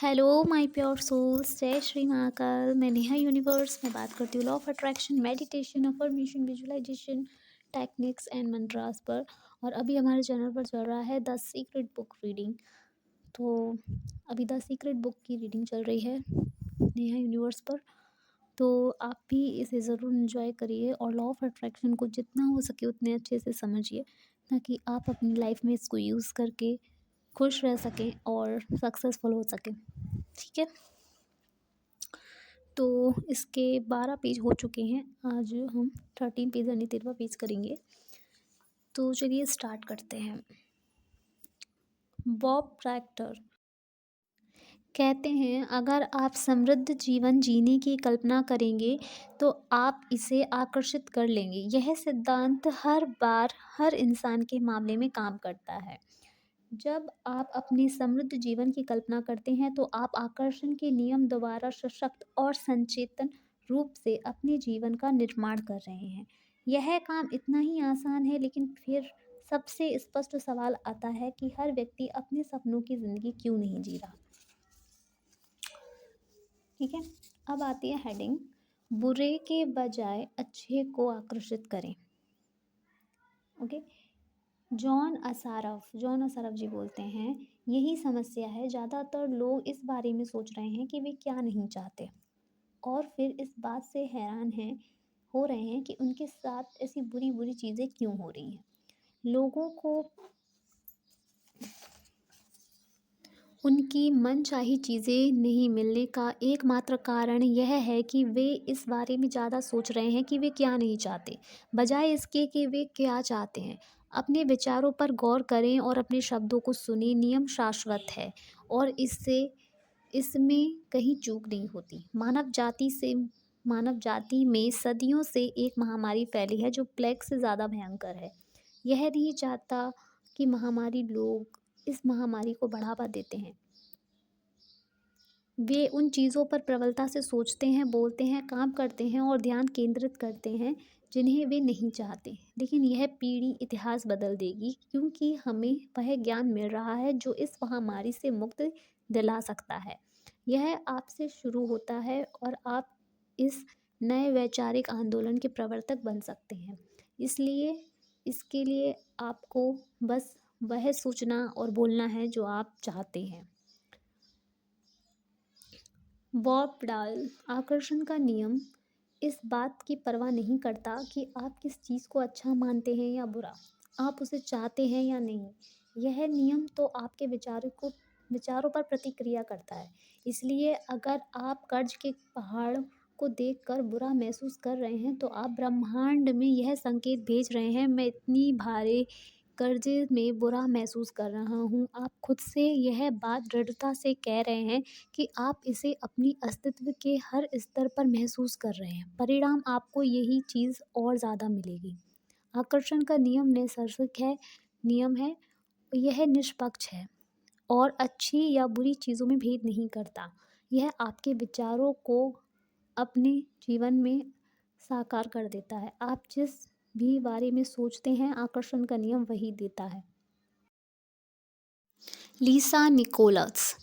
Hello my pure souls, जय श्री महाकाल। मैं Neha universe में बात करती हूँ law of attraction, meditation, affirmation, visualisation techniques and mantras पर। और अभी हमारे चैनल पर चल रहा है द सीक्रेट बुक रीडिंग। तो अभी द सीक्रेट बुक की रीडिंग चल रही है नेहा यूनिवर्स पर। तो आप भी इसे ज़रूर इन्जॉय करिए और लॉ ऑफ अट्रैक्शन को जितना हो सके उतने अच्छे से समझिए, ताकि आप अपनी लाइफ में इसको यूज़ करके खुश रह सकें और सक्सेसफुल हो सकें। ठीक है। तो इसके 12 पेज हो चुके हैं। आज हम 13 पेज यानी 13वां पेज करेंगे। तो चलिए स्टार्ट करते हैं। बॉब प्रैक्टर कहते हैं, अगर आप समृद्ध जीवन जीने की कल्पना करेंगे तो आप इसे आकर्षित कर लेंगे। यह सिद्धांत हर बार हर इंसान के मामले में काम करता है। जब आप अपने समृद्ध जीवन की कल्पना करते हैं तो आप आकर्षण के नियम द्वारा सशक्त और संचेतन रूप से अपने जीवन का निर्माण कर रहे हैं। यह काम इतना ही आसान है, लेकिन फिर सबसे स्पष्ट सवाल आता है कि हर व्यक्ति अपने सपनों की ज़िंदगी क्यों नहीं जी रहा। ठीक है। अब आती है हेडिंग, बुरे के बजाय अच्छे को आकर्षित करें। ओके। जॉन असारफ जी बोलते हैं, यही समस्या है। ज़्यादातर लोग इस बारे में सोच रहे हैं कि वे क्या नहीं चाहते, और फिर इस बात से हैरान हो रहे हैं कि उनके साथ ऐसी बुरी बुरी चीज़ें क्यों हो रही हैं। लोगों को उनकी मनचाही चीज़ें नहीं मिलने का एकमात्र कारण यह है कि वे इस बारे में ज़्यादा सोच रहे हैं कि वे क्या नहीं चाहते, बजाय इसके कि वे क्या चाहते हैं। अपने विचारों पर गौर करें और अपने शब्दों को सुनें। नियम शाश्वत है और इसमें कहीं चूक नहीं होती। मानव जाति में सदियों से एक महामारी फैली है जो प्लेग से ज़्यादा भयंकर है। यह नहीं चाहता कि लोग इस महामारी को बढ़ावा देते हैं। वे उन चीज़ों पर प्रबलता से सोचते हैं, बोलते हैं, काम करते हैं और ध्यान केंद्रित करते हैं जिन्हें वे नहीं चाहते। लेकिन यह पीढ़ी इतिहास बदल देगी, क्योंकि हमें वह ज्ञान मिल रहा है जो इस महामारी से मुक्ति दिला सकता है। यह आपसे शुरू होता है और आप इस नए वैचारिक आंदोलन के प्रवर्तक बन सकते हैं। इसके लिए आपको बस वह सोचना और बोलना है जो आप चाहते हैं। बॉब डाल, आकर्षण का नियम इस बात की परवाह नहीं करता कि आप किस चीज़ को अच्छा मानते हैं या बुरा, आप उसे चाहते हैं या नहीं। यह नियम तो आपके विचारों पर प्रतिक्रिया करता है। इसलिए अगर आप कर्ज के पहाड़ को देखकर बुरा महसूस कर रहे हैं तो आप ब्रह्मांड में यह संकेत भेज रहे हैं, मैं इतनी भारी कर्जे में बुरा महसूस कर रहा हूँ। आप खुद से यह बात दृढ़ता से कह रहे हैं कि आप इसे अपनी अस्तित्व के हर स्तर पर महसूस कर रहे हैं। परिणाम आपको यही चीज़ और ज़्यादा मिलेगी। आकर्षण का नियम नियम है। यह निष्पक्ष है और अच्छी या बुरी चीज़ों में भेद नहीं करता। यह आपके विचारों को अपने जीवन में साकार कर देता है। आप जिस भी बारे में सोचते हैं, आकर्षण का नियम वही देता है। लीसा निकोलस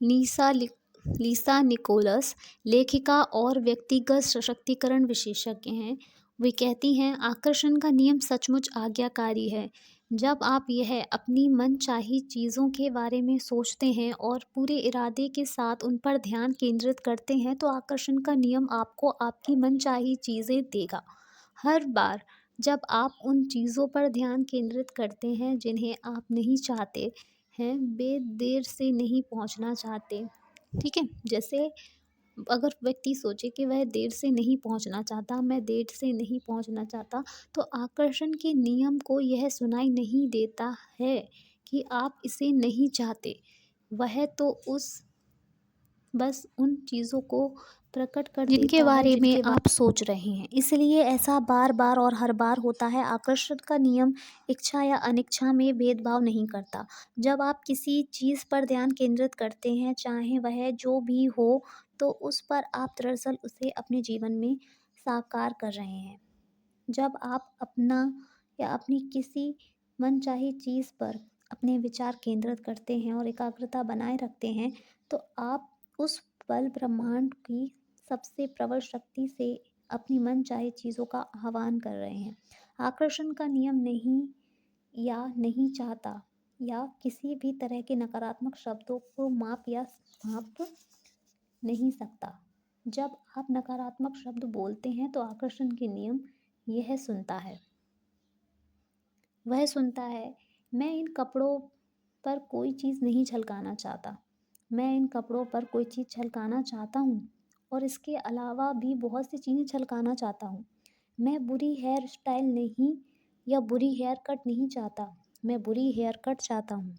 लीसा निकोलस लेखिका और व्यक्तिगत सशक्तिकरण विशेषज्ञ हैं। वे कहती हैं, आकर्षण का नियम सचमुच आज्ञाकारी है। जब आप यह अपनी मनचाही चीज़ों के बारे में सोचते हैं और पूरे इरादे के साथ उन पर ध्यान केंद्रित करते हैं तो आकर्षण का नियम आपको आपकी मनचाही चीज़ें देगा। हर बार जब आप उन चीज़ों पर ध्यान केंद्रित करते हैं जिन्हें आप नहीं चाहते हैं, वे देर से नहीं पहुंचना चाहते। ठीक है। जैसे अगर व्यक्ति सोचे कि वह देर से नहीं पहुंचना चाहता, मैं देर से नहीं पहुंचना चाहता, तो आकर्षण के नियम को यह सुनाई नहीं देता है कि आप इसे नहीं चाहते। वह तो बस उन चीज़ों को प्रकट कर जिनके बारे में आप सोच रहे हैं। इसलिए ऐसा बार बार और हर बार होता है। आकर्षण का नियम इच्छा या अनिच्छा में भेदभाव नहीं करता। जब आप किसी चीज़ पर ध्यान केंद्रित करते हैं, चाहे वह जो भी हो, तो उस पर आप दरअसल उसे अपने जीवन में साकार कर रहे हैं। जब आप अपना या अपनी किसी मनचाही चीज़ पर अपने विचार केंद्रित करते हैं और एकाग्रता बनाए रखते हैं, तो आप उस बल ब्रह्मांड की सबसे प्रबल शक्ति से अपनी मनचाही चीज़ों का आह्वान कर रहे हैं। आकर्षण का नियम नहीं या नहीं चाहता या किसी भी तरह के नकारात्मक शब्दों को माप या भांप नहीं सकता। जब आप नकारात्मक शब्द बोलते हैं तो आकर्षण के नियम यह सुनता है। वह सुनता है, मैं इन कपड़ों पर कोई चीज़ नहीं झलकाना चाहता। मैं इन कपड़ों पर कोई चीज़ झलकाना चाहता हूँ और इसके अलावा भी बहुत सी चीज़ें झलकाना चाहता हूँ। मैं बुरी हेयर स्टाइल नहीं या बुरी हेयर कट नहीं चाहता। मैं बुरी हेयर कट चाहता हूँ।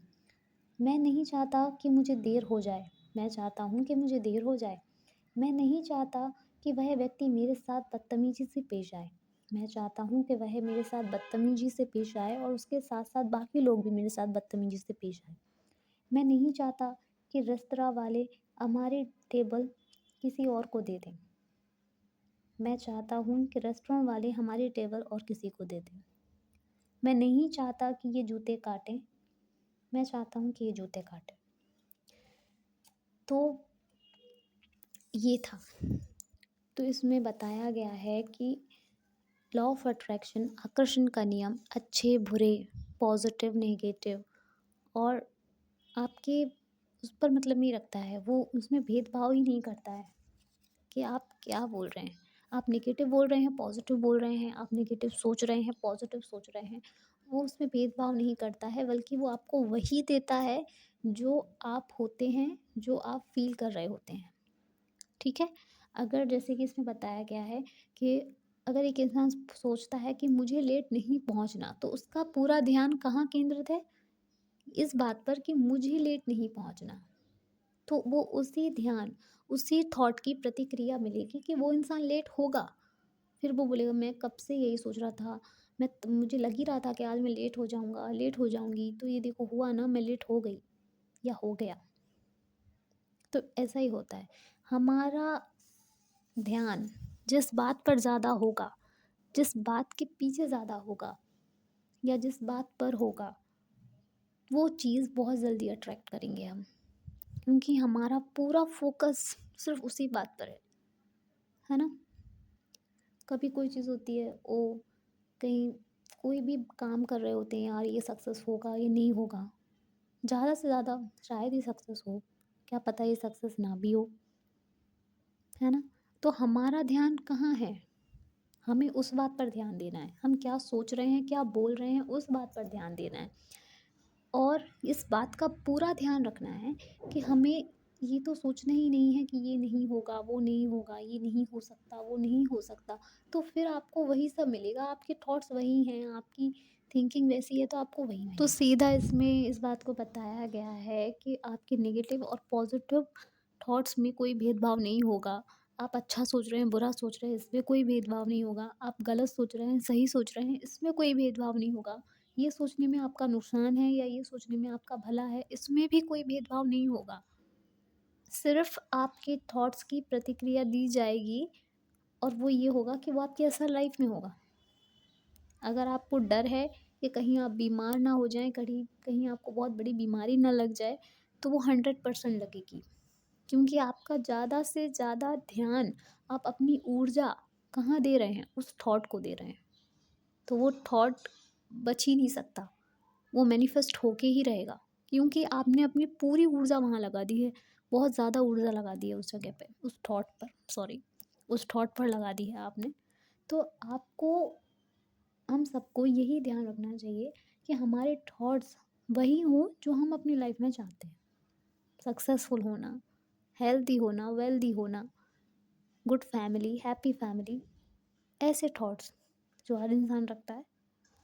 मैं नहीं चाहता कि मुझे देर हो जाए। मैं चाहता हूँ कि मुझे देर हो जाए। मैं नहीं चाहता कि वह व्यक्ति मेरे साथ बदतमीज़ी से पेश आए। मैं चाहता हूँ कि वह मेरे साथ बदतमीज़ी से पेश आए और उसके साथ-साथ बाकी लोग भी मेरे साथ बदतमीज़ी से पेश आएँ। मैं नहीं चाहता कि रेस्तरां वाले हमारी टेबल किसी और को दे दें। मैं चाहता हूँ कि रेस्टोरेंट वाले हमारी टेबल और किसी को दे दें। मैं नहीं चाहता कि ये जूते काटें। मैं चाहता हूँ कि ये जूते काटें। तो ये था। तो इसमें बताया गया है कि लॉ ऑफ अट्रैक्शन, आकर्षण का नियम, अच्छे बुरे, पॉजिटिव नेगेटिव और आपके उस पर मतलब नहीं रखता है। वो उसमें भेदभाव ही नहीं करता है कि आप क्या बोल रहे हैं। आप नेगेटिव बोल रहे हैं, पॉजिटिव बोल रहे हैं, आप नेगेटिव सोच रहे हैं, पॉजिटिव सोच रहे हैं। वो उसमें भेदभाव नहीं करता है, बल्कि वो आपको वही देता है जो आप होते हैं, जो आप फ़ील कर रहे होते हैं। ठीक है? अगर जैसे कि इसमें बताया गया है कि अगर एक इंसान सोचता है कि मुझे लेट नहीं पहुँचना, तो उसका पूरा ध्यान कहाँ केंद्रित है? इस बात पर कि मुझे लेट नहीं पहुँचना। तो वो उसी ध्यान, उसी थॉट की प्रतिक्रिया मिलेगी कि वो इंसान लेट होगा। फिर वो बोलेगा मैं कब से यही सोच रहा था, मुझे लग ही रहा था कि आज मैं लेट हो जाऊँगा, लेट हो जाऊँगी, तो ये देखो हुआ ना, मैं लेट हो गई या हो गया। तो ऐसा ही होता है। हमारा ध्यान जिस बात पर ज़्यादा होगा, जिस बात के पीछे ज़्यादा होगा या जिस बात पर होगा, वो चीज़ बहुत जल्दी अट्रैक्ट करेंगे हम, क्योंकि हमारा पूरा फोकस सिर्फ उसी बात पर है ना? कभी कोई चीज़ होती है, ओ कहीं कोई भी काम कर रहे होते हैं, यार ये सक्सेस होगा, ये नहीं होगा। ज़्यादा से ज़्यादा शायद ही सक्सेस हो, क्या पता ये सक्सेस ना भी हो, है ना? तो हमारा ध्यान कहाँ है? हमें उस बात पर ध्यान देना है। हम क्या सोच रहे हैं, क्या बोल रहे हैं, उस बात पर ध्यान देना है। और इस बात का पूरा ध्यान रखना है कि हमें ये तो सोचना ही नहीं है कि ये नहीं होगा, वो नहीं होगा, ये नहीं हो सकता, वो नहीं हो सकता। तो फिर आपको वही सब मिलेगा, आपके थॉट्स वही हैं, आपकी थिंकिंग वैसी है तो आपको वही मिलेगा। तो सीधा इसमें इस बात को बताया गया है कि आपके नेगेटिव और पॉजिटिव थॉट्स में कोई भेदभाव नहीं होगा। आप अच्छा सोच रहे हैं, बुरा सोच रहे हैं, इसमें कोई भेदभाव नहीं होगा। आप गलत सोच रहे हैं, सही सोच रहे हैं, इसमें कोई भेदभाव नहीं होगा। ये सोचने में आपका नुकसान है या ये सोचने में आपका भला है, इसमें भी कोई भेदभाव नहीं होगा। सिर्फ़ आपके थॉट्स की प्रतिक्रिया दी जाएगी और वो ये होगा कि वो आपकी असल लाइफ़ में होगा। अगर आपको डर है कि कहीं आप बीमार ना हो जाएँ, कहीं कहीं आपको बहुत बड़ी बीमारी ना लग जाए, तो वो 100% लगेगी। क्योंकि आपका ज़्यादा से ज़्यादा ध्यान, आप अपनी ऊर्जा कहाँ दे रहे हैं? उस थॉट को दे रहे हैं। तो वो थॉट बच ही नहीं सकता। वो मैनिफेस्ट होके ही रहेगा, क्योंकि आपने अपनी पूरी ऊर्जा वहाँ लगा दी है। बहुत ज़्यादा ऊर्जा लगा दी है उस जगह पे, उस थॉट पर, सॉरी, उस थॉट पर लगा दी है आपने। तो आपको, हम सबको यही ध्यान रखना चाहिए कि हमारे थॉट्स वही हों जो हम अपनी लाइफ में चाहते हैं। सक्सेसफुल होना, हेल्दी होना, वेल्दी होना, गुड फैमिली, हैप्पी फैमिली, ऐसे थॉट्स जो हर इंसान रखता है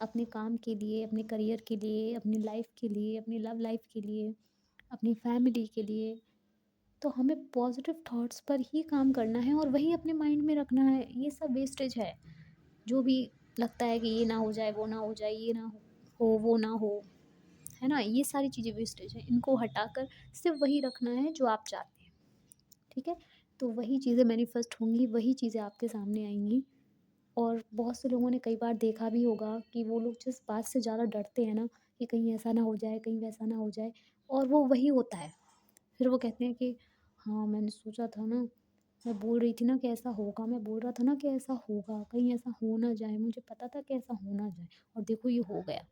अपने काम के लिए, अपने करियर के लिए, अपनी लाइफ के लिए, अपनी लव लाइफ के लिए, अपनी फैमिली के लिए। तो हमें पॉजिटिव थॉट्स पर ही काम करना है और वही अपने माइंड में रखना है। ये सब वेस्टेज है। जो भी लगता है कि ये ना हो जाए, वो ना हो जाए, ये ना हो, वो ना हो, है ना? ये सारी चीज़ें वेस्टेज हैं। इनको हटाकर सिर्फ़ वही रखना है जो आप चाहते हैं, ठीक है? तो वही चीज़ें मैनिफेस्ट होंगी, वही चीज़ें आपके सामने आएँगी। और बहुत से लोगों ने कई बार देखा भी होगा कि वो लोग जिस बात से ज़्यादा डरते हैं ना, कि कहीं ऐसा ना हो जाए, कहीं वैसा ना हो जाए, और वो वही होता है। फिर वो कहते हैं कि हाँ, मैंने सोचा था ना, मैं बोल रही थी ना कि ऐसा होगा, मैं बोल रहा था ना कि ऐसा होगा, कहीं ऐसा हो ना जाए, मुझे पता था कि ऐसा हो ना जाए और देखो ये हो गया।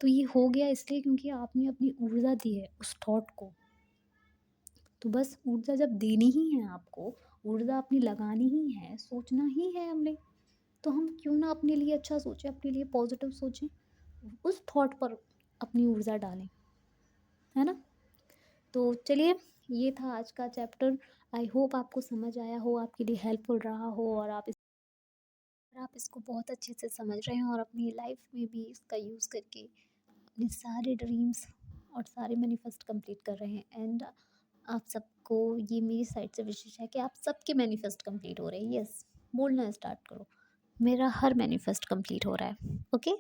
तो ये हो गया इसलिए क्योंकि आपने अपनी ऊर्जा दी है उस थॉट को। तो बस ऊर्जा जब देनी ही है आपको, ऊर्जा अपनी लगानी ही है, सोचना ही है हमने, तो हम क्यों ना अपने लिए अच्छा सोचें, अपने लिए पॉज़िटिव सोचें, उस थॉट पर अपनी ऊर्जा डालें, है ना? तो चलिए, ये था आज का चैप्टर। आई होप आपको समझ आया हो, आपके लिए हेल्पफुल रहा हो और आप इसको बहुत अच्छे से समझ रहे हैं और अपनी लाइफ में भी इसका यूज़ करके अपने सारे ड्रीम्स और सारे मैनिफेस्ट कंप्लीट कर रहे हैं। एंड आप सबको ये मेरी साइड से विशेष है कि आप सबके मैनिफेस्ट कंप्लीट हो रहे हैं। यस, बोलना स्टार्ट करो, मेरा हर मैनिफेस्ट कंप्लीट हो रहा है। ओके,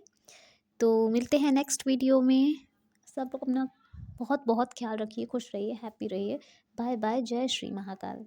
तो मिलते हैं नेक्स्ट वीडियो में। सब लोग अपना बहुत बहुत ख्याल रखिए, खुश रहिए, हैप्पी रहिए। बाय बाय, जय श्री महाकाल।